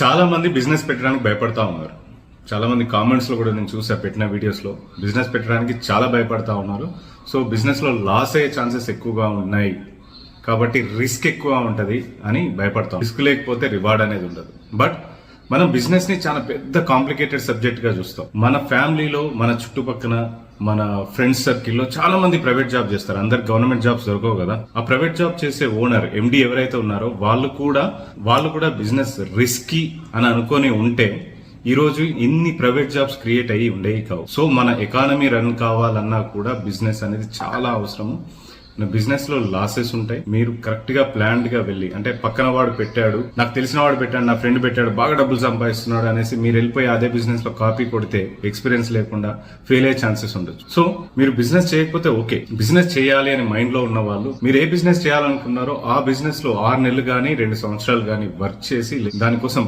చాలా మంది బిజినెస్ పెట్టడానికి భయపడతా ఉన్నారు. చాలా మంది కామెంట్స్ లో కూడా నేను చూసా, పెట్టిన వీడియోస్ లో బిజినెస్ పెట్టడానికి చాలా భయపడతా ఉన్నారు. సో బిజినెస్ లో లాస్ అయ్యే ఛాన్సెస్ ఎక్కువగా ఉన్నాయి కాబట్టి రిస్క్ ఎక్కువ ఉంటది అని భయపడతాం. రిస్క్ లేకపోతే రివార్డ్ అనేది ఉండదు. బట్ మనం బిజినెస్ ని చాలా పెద్ద కాంప్లికేటెడ్ సబ్జెక్ట్ గా చూస్తాం. మన ఫ్యామిలీలో, మన చుట్టుపక్కల, మన ఫ్రెండ్స్ సర్కిల్లో చాలా మంది ప్రైవేట్ జాబ్ చేస్తారు. అందరు గవర్నమెంట్ జాబ్స్ దొరకవు కదా. ఆ ప్రైవేట్ జాబ్ చేసే ఓనర్, ఎండి ఎవరైతే ఉన్నారో వాళ్ళు కూడా బిజినెస్ రిస్కీ అని అనుకొని ఉంటే ఈ రోజు ఇన్ని ప్రైవేట్ జాబ్స్ క్రియేట్ అయ్యి ఉండేవి కావు. సో మన ఎకానమీ రన్ కావాలన్నా కూడా బిజినెస్ అనేది చాలా అవసరము. బిజినెస్ లో లాసెస్ ఉంటాయి. మీరు కరెక్ట్ గా ప్లాన్డ్ గా వెళ్ళి, అంటే పక్కన వాడు పెట్టాడు, నాకు తెలిసిన వాడు పెట్టాడు, నా ఫ్రెండ్ పెట్టాడు, బాగా డబ్బులు సంపాదిస్తున్నాడు అనేసి మీరు వెళ్ళిపోయి అదే బిజినెస్ లో కాపీ కొడితే ఎక్స్పీరియన్స్ లేకుండా ఫెయిల్ అయ్యే ఛాన్సెస్ ఉండొచ్చు. సో మీరు బిజినెస్ చేయకపోతే ఓకే, బిజినెస్ చేయాలి అని మైండ్ లో ఉన్న వాళ్ళు మీరు ఏ బిజినెస్ చేయాలనుకున్నారో ఆ బిజినెస్ లో 6 నెలలు గానీ 2 సంవత్సరాలు గానీ వర్క్ చేసి దానికోసం